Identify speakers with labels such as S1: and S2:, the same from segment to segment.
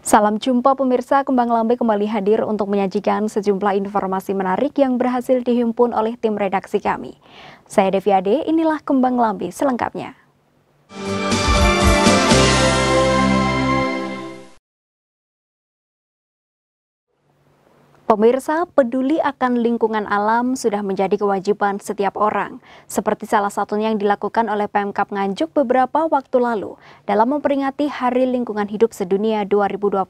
S1: Salam jumpa pemirsa, Kembang Lambe kembali hadir untuk menyajikan sejumlah informasi menarik yang berhasil dihimpun oleh tim redaksi kami. Saya Devi Ade, inilah Kembang Lambe selengkapnya. Pemirsa, peduli akan lingkungan alam sudah menjadi kewajiban setiap orang, seperti salah satunya yang dilakukan oleh Pemkab Nganjuk beberapa waktu lalu. Dalam memperingati Hari Lingkungan Hidup Sedunia 2021,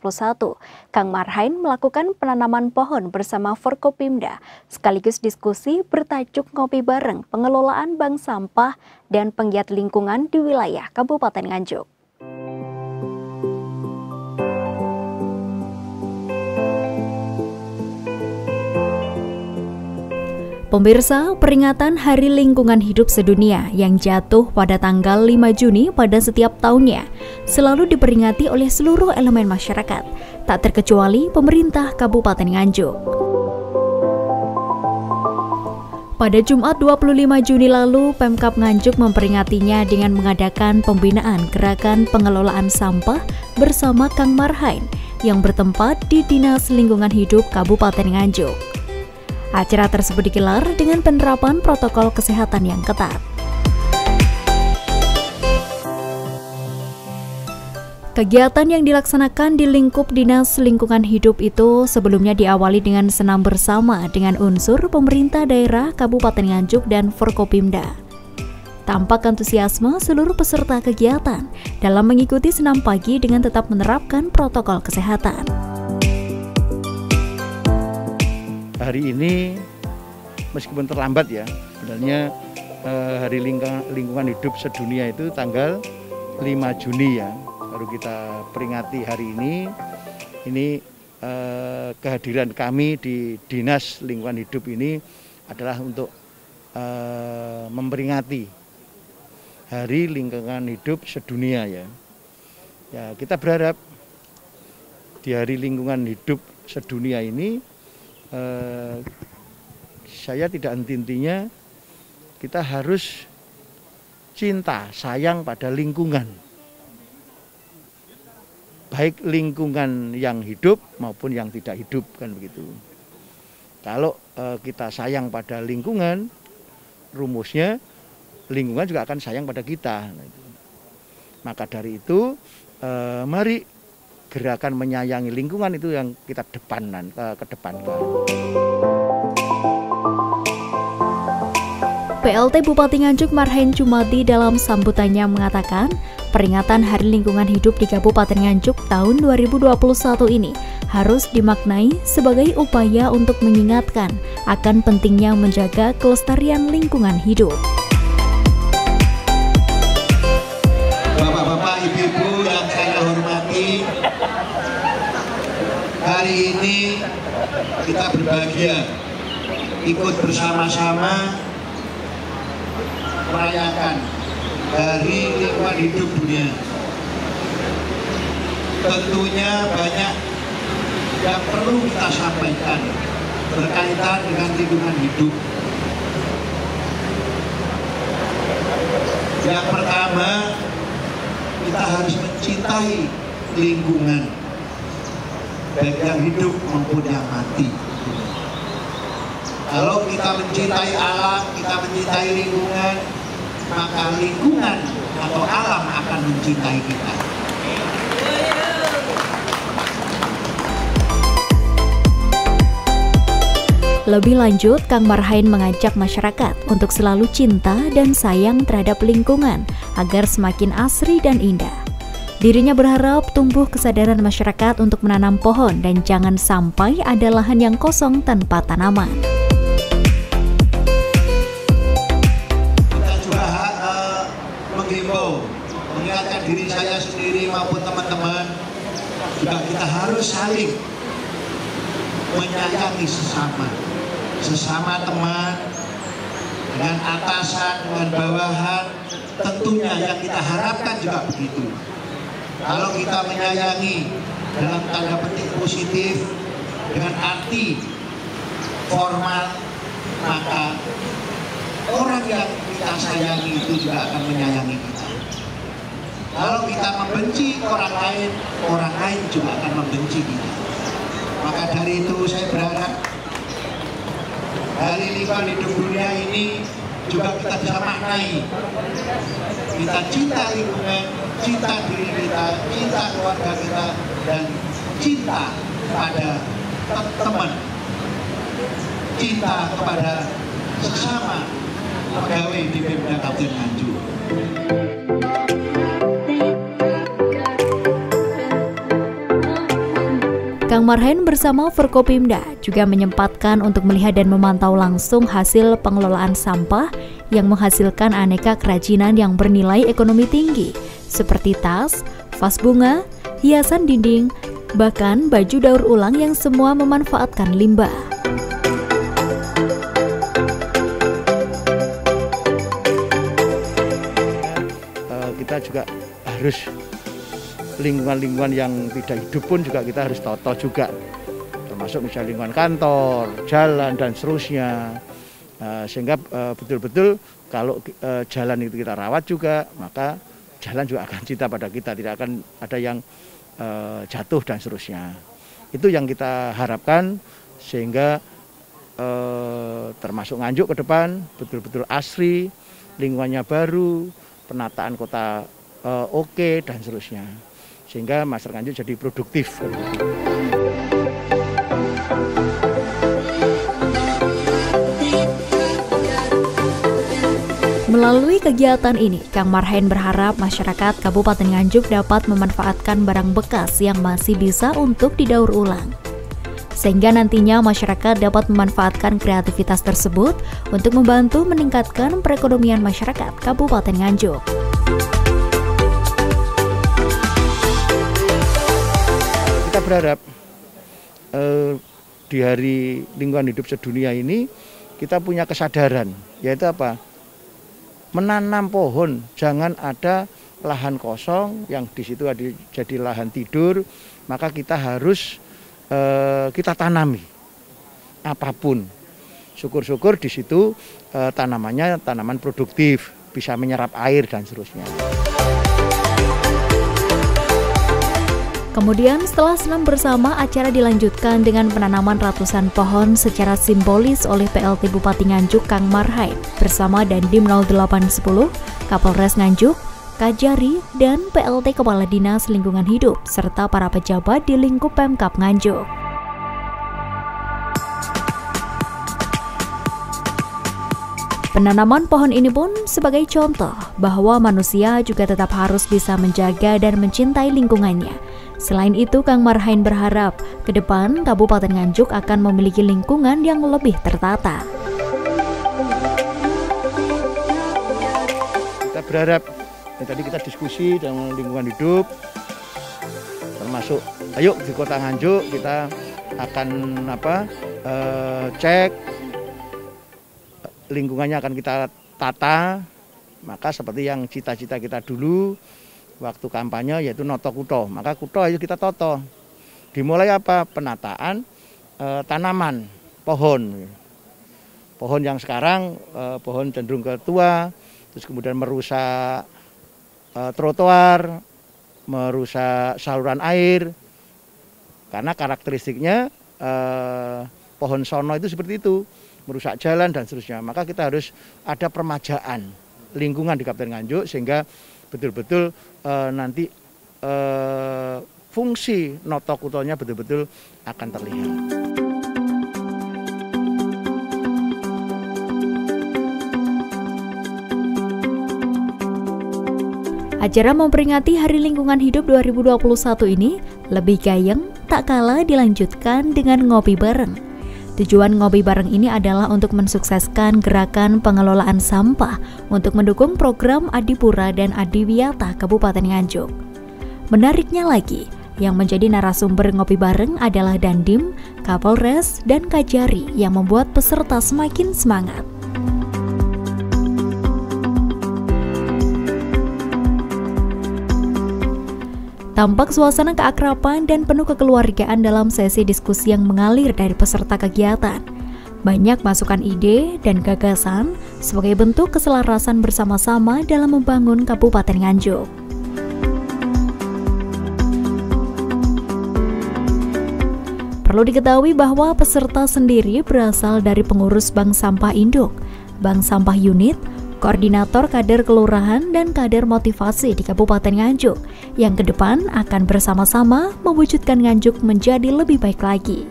S1: Kang Marhain melakukan penanaman pohon bersama Forkopimda, sekaligus diskusi bertajuk Ngopi Bareng Pengelolaan Bank Sampah dan Penggiat Lingkungan di wilayah Kabupaten Nganjuk. Pemirsa, peringatan Hari Lingkungan Hidup Sedunia yang jatuh pada tanggal 5 Juni pada setiap tahunnya selalu diperingati oleh seluruh elemen masyarakat, tak terkecuali pemerintah Kabupaten Nganjuk. Pada Jumat 25 Juni lalu, Pemkab Nganjuk memperingatinya dengan mengadakan pembinaan gerakan pengelolaan sampah bersama Kang Marhain yang bertempat di Dinas Lingkungan Hidup Kabupaten Nganjuk. Acara tersebut digelar dengan penerapan protokol kesehatan yang ketat. Kegiatan yang dilaksanakan di lingkup Dinas Lingkungan Hidup itu sebelumnya diawali dengan senam bersama dengan unsur pemerintah daerah Kabupaten Nganjuk dan Forkopimda. Tampak antusiasme seluruh peserta kegiatan dalam mengikuti senam pagi dengan tetap menerapkan protokol kesehatan.
S2: Hari ini meskipun terlambat ya, sebenarnya Hari Lingkungan Hidup Sedunia itu tanggal 5 Juni ya, baru kita peringati hari ini. Ini kehadiran kami di Dinas Lingkungan Hidup ini adalah untuk memperingati Hari Lingkungan Hidup Sedunia ya. Ya, kita berharap di Hari Lingkungan Hidup Sedunia ini saya tidak henti-hentinya kita harus cinta, sayang pada lingkungan. Baik lingkungan yang hidup maupun yang tidak hidup, kan begitu. Kalau kita sayang pada lingkungan, rumusnya lingkungan juga akan sayang pada kita. Maka dari itu, mari gerakan menyayangi lingkungan itu yang kita kedepankan.
S1: PLT Bupati Nganjuk Marhain Jumadi dalam sambutannya mengatakan, peringatan Hari Lingkungan Hidup di Kabupaten Nganjuk tahun 2021 ini harus dimaknai sebagai upaya untuk mengingatkan akan pentingnya menjaga kelestarian lingkungan hidup.
S3: Bapak-bapak, ibu-ibu yang saya hormati, hari ini kita berbahagia ikut bersama-sama merayakan Hari Lingkungan Hidup Dunia. Tentunya banyak yang perlu kita sampaikan berkaitan dengan lingkungan hidup. Yang pertama, kita harus mencintai lingkungan, baik yang hidup maupun yang mati. Kalau kita mencintai alam, kita mencintai lingkungan, maka lingkungan atau alam akan mencintai kita.
S1: Lebih lanjut, Kang Marhain mengajak masyarakat untuk selalu cinta dan sayang terhadap lingkungan agar semakin asri dan indah. Dirinya berharap tumbuh kesadaran masyarakat untuk menanam pohon dan jangan sampai ada lahan yang kosong tanpa tanaman.
S3: Kita juga menghimbau, mengingatkan diri saya sendiri maupun teman-teman, juga kita harus saling menyayangi sesama teman, dengan atasan, dengan bawahan, tentunya yang kita harapkan juga begitu. Kalau kita menyayangi dalam tanda petik positif dengan arti formal, maka orang yang kita sayangi itu juga akan menyayangi kita. Kalau kita membenci orang lain juga akan membenci kita. Maka dari itu saya berharap Hari Lingkungan Hidup Dunia ini juga kita bisa maknai. Kita cinta lingkungan, cinta diri kita, cinta keluarga kita, dan cinta pada teman, cinta kepada sesama pegawai di Pemda Kabupaten Nganjuk.
S1: Kang Marhain bersama Forkopimda juga menyempatkan untuk melihat dan memantau langsung hasil pengelolaan sampah yang menghasilkan aneka kerajinan yang bernilai ekonomi tinggi, seperti tas, vas bunga, hiasan dinding, bahkan baju daur ulang yang semua memanfaatkan limbah.
S2: Kita juga harus lingkungan-lingkungan yang tidak hidup pun juga kita harus toto juga, termasuk misalnya lingkungan kantor, jalan, dan seterusnya. Sehingga betul-betul kalau jalan itu kita rawat juga, maka jalan juga akan cinta pada kita, tidak akan ada yang jatuh dan seterusnya. Itu yang kita harapkan, sehingga termasuk Nganjuk ke depan betul-betul asri, lingkungannya baru, penataan kota oke, dan seterusnya. Sehingga masyarakat Nganjuk jadi produktif.
S1: Melalui kegiatan ini, Kang Marhain berharap masyarakat Kabupaten Nganjuk dapat memanfaatkan barang bekas yang masih bisa untuk didaur ulang. Sehingga nantinya masyarakat dapat memanfaatkan kreativitas tersebut untuk membantu meningkatkan perekonomian masyarakat Kabupaten Nganjuk.
S2: Kita berharap di Hari Lingkungan Hidup Sedunia ini kita punya kesadaran, yaitu apa? Menanam pohon, jangan ada lahan kosong yang di situ jadi lahan tidur, maka kita harus kita tanami apapun. Syukur-syukur di situ tanamannya tanaman produktif, bisa menyerap air dan seterusnya.
S1: Kemudian setelah senam bersama, acara dilanjutkan dengan penanaman ratusan pohon secara simbolis oleh PLT Bupati Nganjuk Kang Marhain bersama Dandim 0810, Kapolres Nganjuk, Kajari, dan PLT Kepala Dinas Lingkungan Hidup serta para pejabat di lingkup Pemkab Nganjuk. Penanaman pohon ini pun sebagai contoh bahwa manusia juga tetap harus bisa menjaga dan mencintai lingkungannya. Selain itu, Kang Marhain berharap ke depan Kabupaten Nganjuk akan memiliki lingkungan yang lebih tertata.
S2: Kita berharap, tadi kita diskusi dengan lingkungan hidup, termasuk ayo di Kota Nganjuk kita akan cek lingkungannya, akan kita tata. Maka seperti yang cita-cita kita dulu waktu kampanye, yaitu noto kuto, maka kuto ayo kita toto. Dimulai apa? Penataan tanaman, pohon yang sekarang pohon cenderung ke tua, terus kemudian merusak trotoar, merusak saluran air, karena karakteristiknya pohon sono itu seperti itu, merusak jalan dan seterusnya. Maka kita harus ada permajaan lingkungan di Kabupaten Nganjuk, sehingga betul-betul nanti fungsi noto kutonya betul-betul akan terlihat.
S1: Acara memperingati Hari Lingkungan Hidup 2021 ini lebih gayeng, tak kalah dilanjutkan dengan ngopi bareng. Tujuan ngopi bareng ini adalah untuk mensukseskan gerakan pengelolaan sampah untuk mendukung program Adipura dan Adiwiyata Kabupaten Nganjuk. Menariknya lagi, yang menjadi narasumber ngopi bareng adalah Dandim, Kapolres, dan Kajari yang membuat peserta semakin semangat. Tampak suasana keakraban dan penuh kekeluargaan dalam sesi diskusi yang mengalir dari peserta kegiatan. Banyak masukan ide dan gagasan sebagai bentuk keselarasan bersama-sama dalam membangun Kabupaten Nganjuk.
S4: Perlu diketahui bahwa peserta sendiri berasal dari pengurus Bank Sampah Induk, Bank Sampah Unit, koordinator kader kelurahan, dan kader motivasi di Kabupaten Nganjuk yang ke depan akan bersama-sama mewujudkan Nganjuk menjadi lebih baik lagi.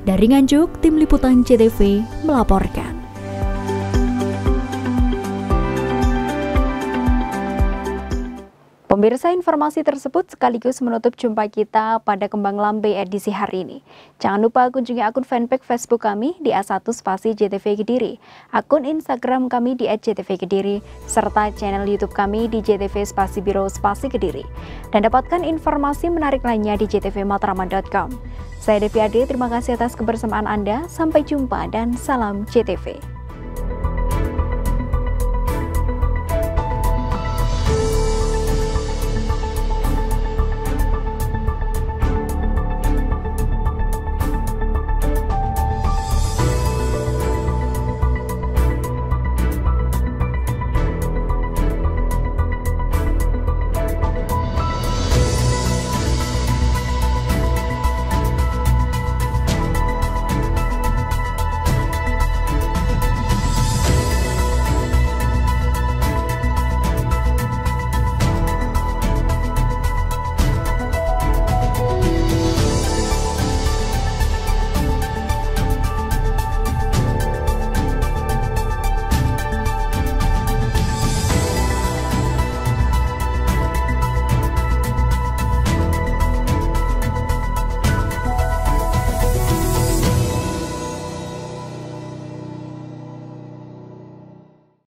S4: Dari Nganjuk, Tim Liputan JTV melaporkan.
S1: Pemirsa, informasi tersebut sekaligus menutup jumpa kita pada Kembang Lambe edisi hari ini. Jangan lupa kunjungi akun fanpage Facebook kami di A1-JTV Kediri, akun Instagram kami di @JTV-Kediri, serta channel YouTube kami di JTV_Biro_Kediri. Dan dapatkan informasi menarik lainnya di jtvmatraman.com. Saya Devi Ade, terima kasih atas kebersamaan Anda. Sampai jumpa dan salam JTV.